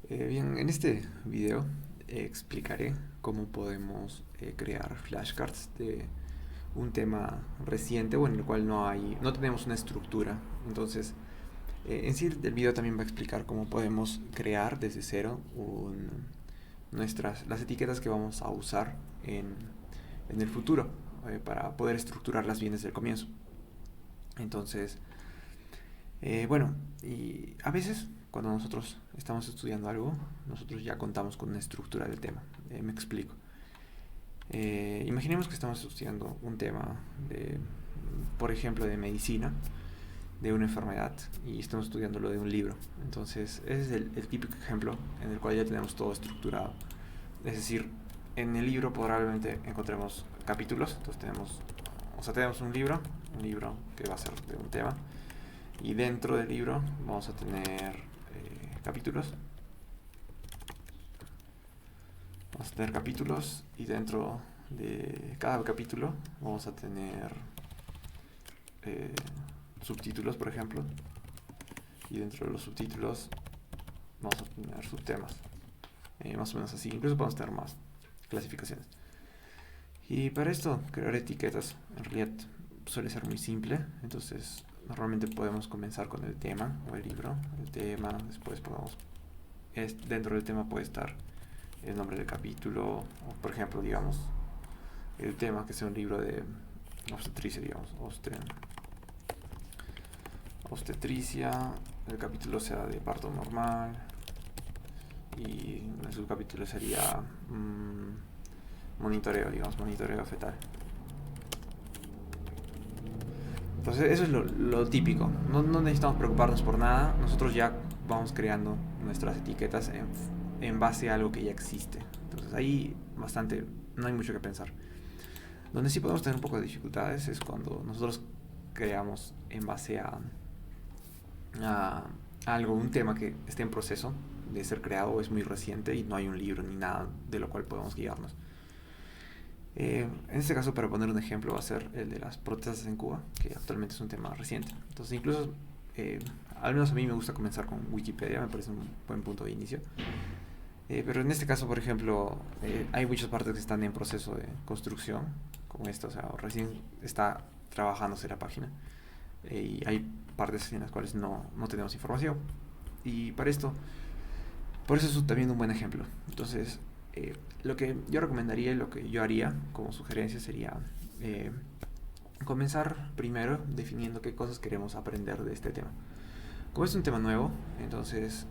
Bien, en este video explicaré cómo podemos crear flashcards de un tema reciente o en el cual no tenemos una estructura. Entonces, en sí el video también va a explicar cómo podemos crear desde cero las etiquetas que vamos a usar en el futuro para poder estructurarlas bien desde el comienzo. Entonces, bueno, y a veces cuando nosotros estamos estudiando algo, nosotros ya contamos con una estructura del tema. Me explico. Imaginemos que estamos estudiando un tema por ejemplo, de medicina, de una enfermedad, y estamos estudiándolo de un libro. Entonces, ese es el típico ejemplo en el cual ya tenemos todo estructurado. Es decir, en el libro probablemente encontremos capítulos. Entonces tenemos un libro que va a ser de un tema, y dentro del libro vamos a tener capítulos. Vamos a tener capítulos y dentro de cada capítulo vamos a tener eh, subtítulos, por ejemplo. Y dentro de los subtítulos vamos a tener subtemas. Más o menos así. Incluso podemos tener más clasificaciones. Y para esto, crear etiquetas en realidad suele ser muy simple. Entonces, normalmente podemos comenzar con el tema o el libro. El tema, después dentro del tema puede estar el nombre del capítulo, o por ejemplo, digamos, el tema que sea un libro de obstetricia, digamos, obstetricia, el capítulo sea de parto normal, y el subcapítulo sería monitoreo, digamos, monitoreo fetal. Entonces eso es lo típico. No necesitamos preocuparnos por nada. Nosotros ya vamos creando nuestras etiquetas en base a algo que ya existe. Entonces ahí no hay mucho que pensar. Donde sí podemos tener un poco de dificultades es cuando nosotros creamos en base a algo, un tema que esté en proceso de ser creado o es muy reciente y no hay un libro ni nada de lo cual podemos guiarnos. En este caso, para poner un ejemplo, va a ser el de las protestas en Cuba, que actualmente es un tema reciente. Entonces, incluso, al menos a mí me gusta comenzar con Wikipedia, me parece un buen punto de inicio. Pero en este caso, por ejemplo, hay muchas partes que están en proceso de construcción, como esta, o sea, recién está trabajándose la página. Y hay partes en las cuales no tenemos información. Y para esto, por eso es también un buen ejemplo. Entonces, lo que yo recomendaría y lo que yo haría como sugerencia sería eh, comenzar primero definiendo qué cosas queremos aprender de este tema. Como es un tema nuevo, entonces,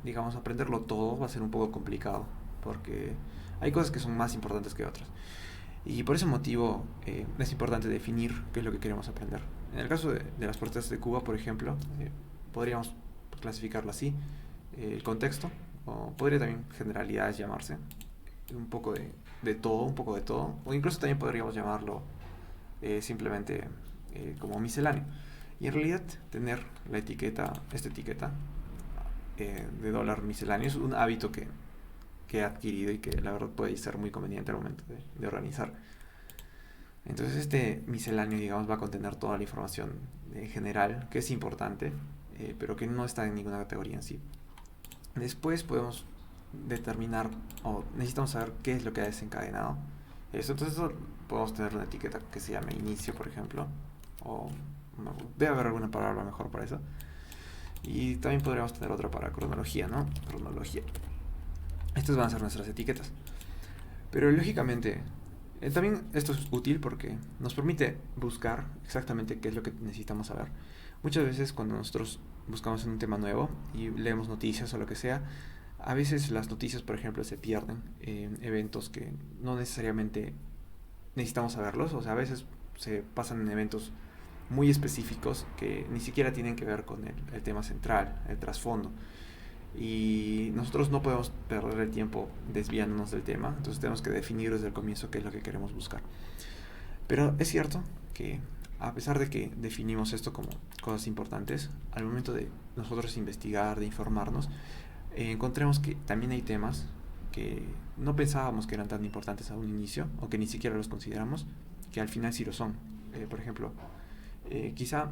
digamos, aprenderlo todo va a ser un poco complicado, porque hay cosas que son más importantes que otras. Y por ese motivo es importante definir qué es lo que queremos aprender. En el caso de las protestas de Cuba, por ejemplo, podríamos clasificarlo así: el contexto, o podría también generalidades llamarse, un poco de todo, un poco de todo, o incluso también podríamos llamarlo simplemente como misceláneo. Y en realidad tener esta etiqueta de dólar misceláneo es un hábito que he adquirido y que la verdad puede ser muy conveniente al momento de organizar. Entonces este misceláneo, digamos, va a contener toda la información general que es importante, pero que no está en ninguna categoría en sí. Después podemos determinar o necesitamos saber qué es lo que ha desencadenado eso. Entonces podemos tener una etiqueta que se llame inicio, por ejemplo, o debe haber alguna palabra mejor para eso. Y también podríamos tener otra para cronología, ¿no? Cronología. Estas van a ser nuestras etiquetas. Pero lógicamente, también esto es útil porque nos permite buscar exactamente qué es lo que necesitamos saber. Muchas veces cuando nosotros buscamos un tema nuevo y leemos noticias o lo que sea, a veces las noticias, por ejemplo, se pierden en eventos que no necesariamente necesitamos saberlos. O sea, a veces se pasan en eventos muy específicos que ni siquiera tienen que ver con el tema central, el trasfondo. Y nosotros no podemos perder el tiempo desviándonos del tema, entonces tenemos que definir desde el comienzo qué es lo que queremos buscar. Pero es cierto que a pesar de que definimos esto como cosas importantes, al momento de nosotros investigar, de informarnos, encontremos que también hay temas que no pensábamos que eran tan importantes a un inicio, o que ni siquiera los consideramos, que al final sí lo son. Por ejemplo, quizá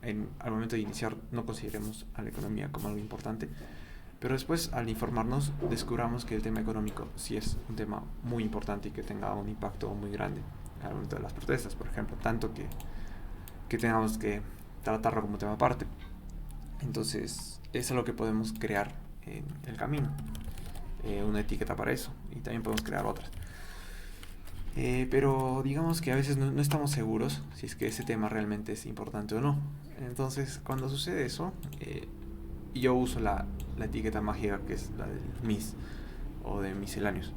al momento de iniciar no consideremos a la economía como algo importante, Pero después, al informarnos, descubramos que el tema económico sí es un tema muy importante y que tenga un impacto muy grande al momento de las protestas, por ejemplo, tanto que tengamos que tratarlo como tema aparte. Entonces, eso es lo que podemos crear en el camino, una etiqueta para eso, y también podemos crear otras. Pero digamos que a veces no estamos seguros si es que ese tema realmente es importante o no. Entonces, cuando sucede eso, yo uso la etiqueta mágica que es la del mis o de misceláneos.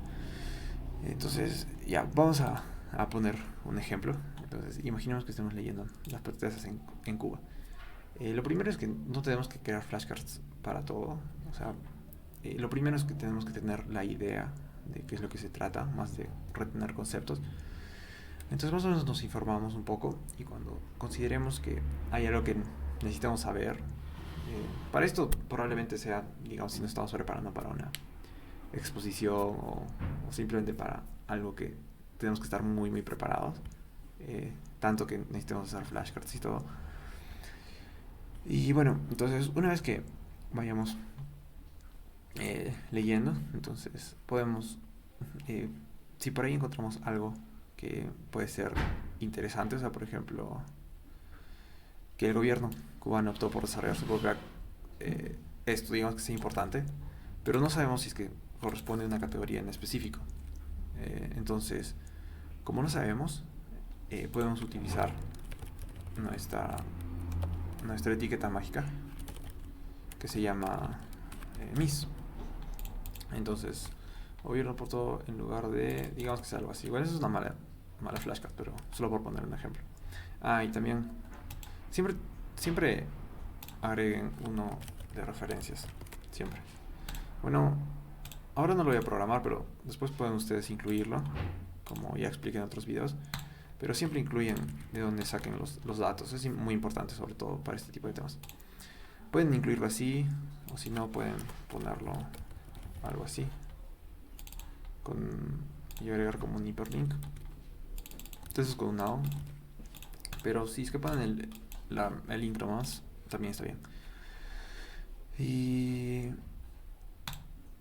Entonces, ya, vamos a poner un ejemplo. Entonces, imaginemos que estemos leyendo las protestas en Cuba. Lo primero es que no tenemos que crear flashcards para todo. O sea, lo primero es que tenemos que tener la idea de qué es lo que se trata, más de retener conceptos. Entonces más o menos nos informamos un poco y cuando consideremos que hay algo que necesitamos saber, para esto probablemente sea, digamos, si nos estamos preparando para una exposición o simplemente para algo que tenemos que estar muy muy preparados, tanto que necesitamos usar flashcards y todo. Y bueno, entonces una vez que vayamos leyendo, entonces podemos, eh, si por ahí encontramos algo que puede ser interesante, o sea, por ejemplo, que el gobierno cubano optó por desarrollar su propia, esto digamos que es importante, pero no sabemos si es que corresponde a una categoría en específico. Entonces, como no sabemos, podemos utilizar nuestra, nuestra etiqueta mágica que se llama MIS. Entonces, gobierno por todo en lugar de, digamos que sea algo así. Igual eso es una mala flashcard, pero solo por poner un ejemplo. Y también siempre agreguen uno de referencias, siempre. Bueno, ahora no lo voy a programar, pero después pueden ustedes incluirlo, como ya expliqué en otros videos. Pero siempre incluyen de dónde saquen los datos, es muy importante sobre todo para este tipo de temas. Pueden incluirlo así, o si no pueden ponerlo algo así, y agregar como un hiperlink. Entonces con un now, pero si es que ponen el link nomás, también está bien.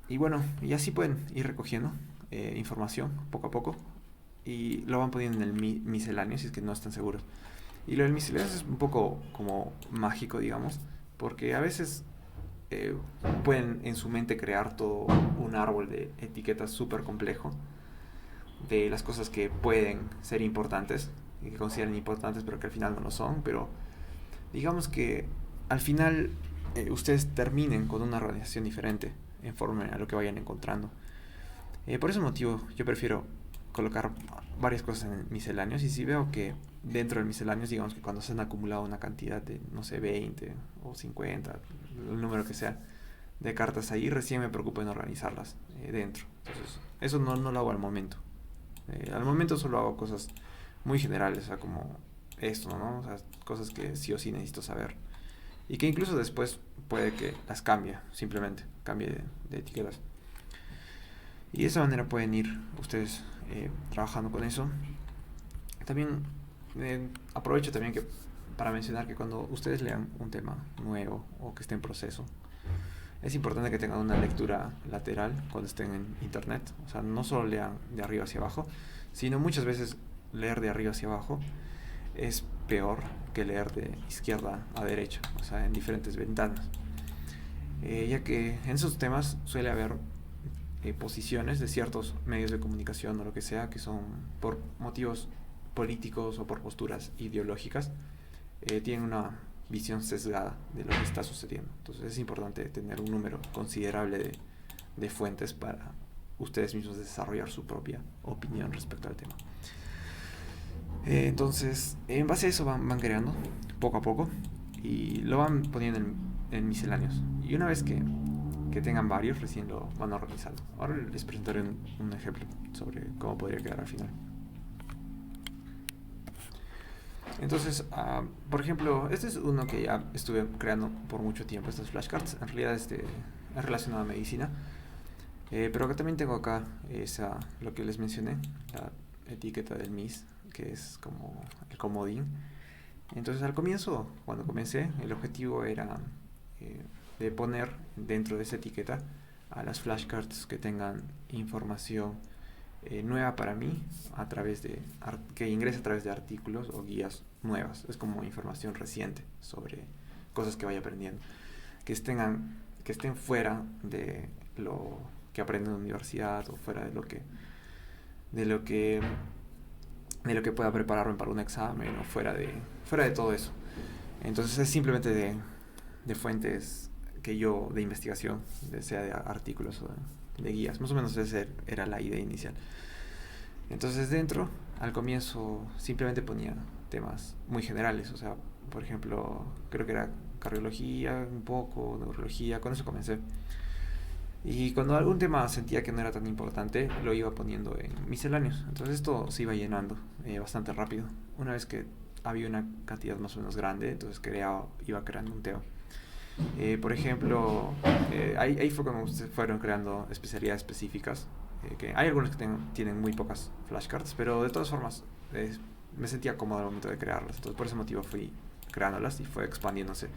Y bueno, y así pueden ir recogiendo información poco a poco y lo van poniendo en el misceláneo si es que no están seguros. Y lo del misceláneo es un poco como mágico, digamos, porque a veces pueden en su mente crear todo un árbol de etiquetas súper complejo de las cosas que pueden ser importantes y que consideran importantes pero que al final no lo son, pero digamos que al final ustedes terminen con una organización diferente en forma a lo que vayan encontrando. Por ese motivo yo prefiero colocar varias cosas en misceláneos y si veo que dentro del misceláneos, digamos que cuando se han acumulado una cantidad de, no sé, 20 o 50, el número que sea, de cartas ahí, recién me preocupo en organizarlas dentro. Entonces, eso no lo hago al momento. Al momento solo hago cosas muy generales, o sea, como esto, ¿no? O sea, cosas que sí o sí necesito saber. Y que incluso después puede que las cambie, simplemente cambie de etiquetas. Y de esa manera pueden ir ustedes trabajando con eso. También aprovecho también que para mencionar que cuando ustedes lean un tema nuevo o que esté en proceso, es importante que tengan una lectura lateral cuando estén en internet. O sea, no solo lean de arriba hacia abajo, sino muchas veces leer de arriba hacia abajo es peor que leer de izquierda a derecha, o sea, en diferentes ventanas. Ya que en esos temas suele haber posiciones de ciertos medios de comunicación o lo que sea que son por motivos políticos o por posturas ideológicas, tienen una visión sesgada de lo que está sucediendo. Entonces es importante tener un número considerable de fuentes para ustedes mismos desarrollar su propia opinión respecto al tema. Entonces, en base a eso van creando poco a poco y lo van poniendo en misceláneos. Y una vez que tengan varios, recién lo van organizando. Ahora les presentaré un ejemplo sobre cómo podría quedar al final. Entonces, por ejemplo, este es uno que ya estuve creando por mucho tiempo, estos flashcards. En realidad es relacionado a medicina. Pero acá también tengo acá lo que les mencioné, la etiqueta del MIS, que es como el comodín. Entonces al comienzo, cuando comencé, el objetivo era de poner dentro de esa etiqueta a las flashcards que tengan información nueva para mí a través de que ingrese a través de artículos o guías nuevas. Es como información reciente sobre cosas que vaya aprendiendo, que estén fuera de lo que aprendo en la universidad o fuera de lo que pueda prepararme para un examen o fuera de todo eso. Entonces es simplemente de fuentes de investigación, sea de artículos o de guías. Más o menos esa era la idea inicial. Entonces dentro, al comienzo, simplemente ponía temas muy generales. O sea, por ejemplo, creo que era cardiología, un poco, neurología, con eso comencé. Y cuando algún tema sentía que no era tan importante, lo iba poniendo en misceláneos. Entonces esto se iba llenando bastante rápido. Una vez que había una cantidad más o menos grande, entonces iba creando un tema. Por ejemplo, ahí fue cuando se fueron creando especialidades específicas. Que hay algunos que tienen muy pocas flashcards, pero de todas formas me sentía cómodo al momento de crearlas. Entonces por ese motivo fui creándolas y fue expandiéndose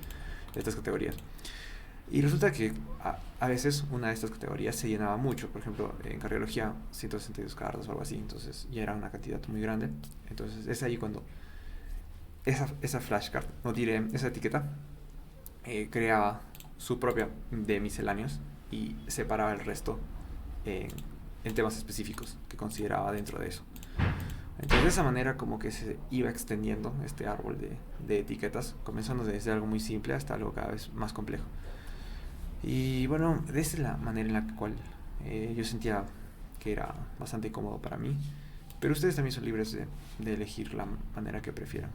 estas categorías. Y resulta que a veces una de estas categorías se llenaba mucho. Por ejemplo, en cardiología, 162 cartas o algo así. Entonces ya era una cantidad muy grande. Entonces es ahí cuando esa flashcard, no diré, esa etiqueta, creaba su propia de misceláneos y separaba el resto en temas específicos que consideraba dentro de eso. Entonces de esa manera como que se iba extendiendo este árbol de etiquetas, comenzando desde algo muy simple hasta algo cada vez más complejo. Y bueno, esa es la manera en la cual yo sentía que era bastante cómodo para mí, pero ustedes también son libres de elegir la manera que prefieran.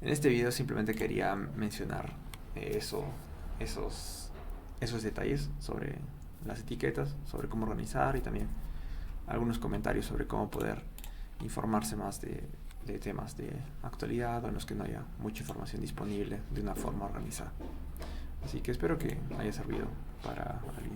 En este video simplemente quería mencionar esos detalles sobre las etiquetas, sobre cómo organizar y también algunos comentarios sobre cómo poder informarse más de temas de actualidad o en los que no haya mucha información disponible de una forma organizada. Así que espero que haya servido para alguien.